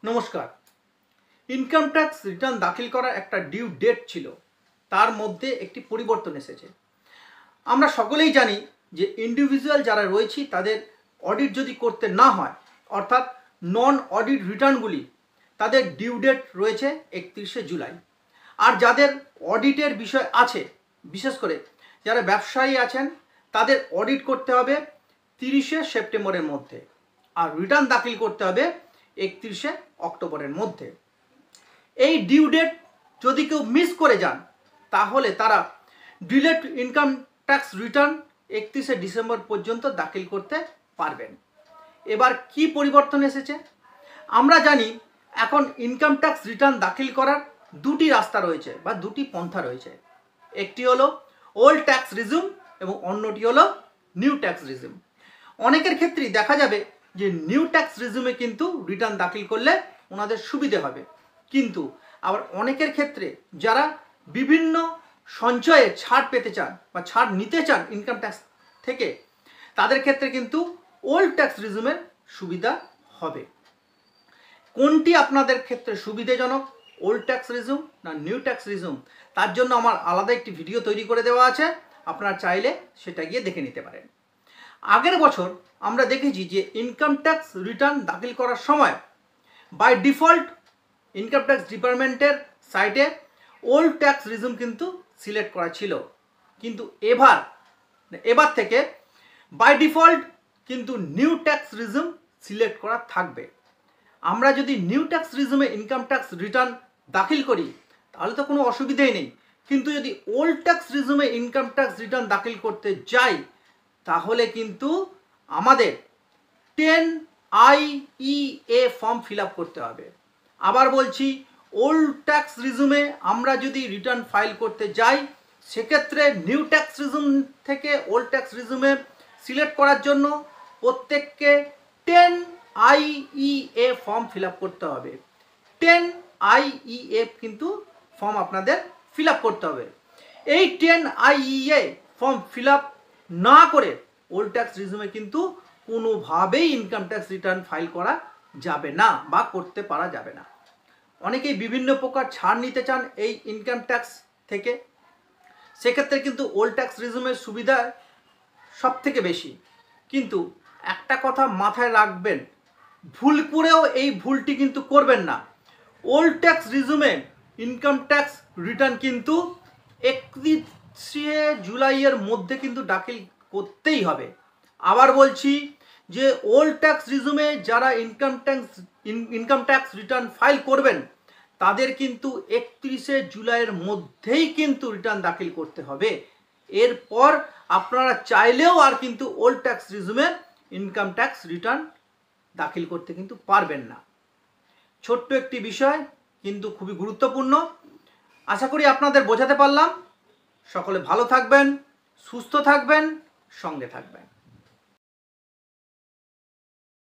নমস্কার। Income tax return দাখিল করার একটা ডিউ ডেট ছিল, তার মধ্যে একটি পরিবর্তন এসেছে। আমরা সকলেই জানি যে ইন্ডিভিজুয়াল যারা রয়েছি তাদের অডিট যদি করতে না হয়, অর্থাৎ নন অডিট রিটার্নগুলি, তাদের ডিউ ডেট রয়েছে 31শে জুলাই। আর যাদের অডিটের বিষয় আছে, বিশেষ করে যারা ব্যবসায়ী আছেন, তাদের অডিট করতে হবে 30শে সেপ্টেম্বরের মধ্যে, আর রিটার্ন দাখিল করতে হবে 31শে অক্টোবরের মধ্যে। এই ডিউ ডেট যদি কেউ মিস করে যান, তাহলে তারা ডিলেড ইনকাম ট্যাক্স রিটার্ন 31শে ডিসেম্বর পর্যন্ত দাখিল করতে পারবেন। এবার কি পরিবর্তন এসেছে? আমরা জানি এখন ইনকাম ট্যাক্স রিটার্ন দাখিল করার দুটি রাস্তা রয়েছে বা দুটি পন্থা রয়েছে। একটি হলো ওল্ড ট্যাক্স রিজিউম এবং অন্যটি হলো নিউ ট্যাক্স রিজিউম। অনেকের ক্ষেত্রেই দেখা যাবে যে নিউ ট্যাক্স রিজিউমে কিন্তু রিটার্ন দাখিল করলে ওনাদের সুবিধে হবে, কিন্তু আবার অনেকের ক্ষেত্রে যারা বিভিন্ন সঞ্চয়ে ছাড় পেতে চান বা ছাড় নিতে চান ইনকাম ট্যাক্স থেকে, তাদের ক্ষেত্রে কিন্তু ওল্ড ট্যাক্স রিজিউমের সুবিধা হবে। কোনটি আপনাদের ক্ষেত্রে সুবিধাজনক, ওল্ড ট্যাক্স রিজিউম না নিউ ট্যাক্স রিজিউম, তার জন্য আমার আলাদা একটি ভিডিও তৈরি করে দেওয়া আছে, আপনারা চাইলে সেটা গিয়ে দেখে নিতে পারেন। আগের বছর আমরা দেখেছি যে ইনকাম ট্যাক্স রিটার্ন দাখিল করার সময় বাই ডিফল্ট ইনকাম ট্যাক্স ডিপার্টমেন্টের সাইটে ওল্ড ট্যাক্স রিজিউম কিন্তু সিলেক্ট করা ছিল, কিন্তু এবার থেকে বাই ডিফল্ট কিন্তু নিউ ট্যাক্স রিজিউম সিলেক্ট করা থাকবে। আমরা যদি new tax resume income tax return দাখিল করি তাহলে তো কোনো অসুবিধাই নেই, কিন্তু যদি old tax resume income tax return দাখিল করতে যাই তাহলে কিন্তু আমাদের 10IEA ফর্ম ফিল আপ করতে হবে। আবার বলছি, ওল্ড ট্যাক্স রিজিউমে আমরা যদি রিটার্ন ফাইল করতে যাই, সেক্ষেত্রে নিউ ট্যাক্স রিজিউম থেকে ওল্ড ট্যাক্স রিজিউমে সিলেক্ট করার জন্য প্রত্যেককে 10IEA ফর্ম ফিল আপ করতে হবে। 10IEA কিন্তু ফর্ম আপনাদের ফিল আপ করতে হবে। এই 10IEA ফর্ম ফিল আপ না করে ওল্ড ট্যাক্স রিজিউমে কিন্তু কোনোভাবেই ইনকাম ট্যাক্স রিটার্ন ফাইল করা যাবে না বা করতে পারা যাবে না। অনেকেই বিভিন্ন প্রকার ছাড় নিতে চান এই ইনকাম ট্যাক্স থেকে, সেক্ষেত্রে কিন্তু ওল্ড ট্যাক্স রিজিউমের সুবিধা সব থেকে বেশি। কিন্তু একটা কথা মাথায় রাখবেন, ভুল করেও এই ভুলটি কিন্তু করবেন না। Old tax resume income tax return কিন্তু 31শে জুলাইয়ের মধ্যে কিন্তু দাখিল করতেই হবে। আবার বলছি যে ওল্ড ট্যাক্স রিজিউমে যারা ইনকাম ট্যাক্স রিটার্ন ফাইল করবেন তাদের কিন্তু 31শে জুলাইয়ের মধ্যেই কিন্তু রিটার্ন দাখিল করতে হবে। এরপর আপনারা চাইলেও আর কিন্তু old tax resume income tax return দাখিল করতে কিন্তু পারবেন না। ছোট্ট একটি বিষয়, কিন্তু খুবই গুরুত্বপূর্ণ। আশা করি আপনাদের বোঝাতে পারলাম। সকলে ভালো থাকবেন, সুস্থ থাকবেন, সঙ্গে থাকবেন।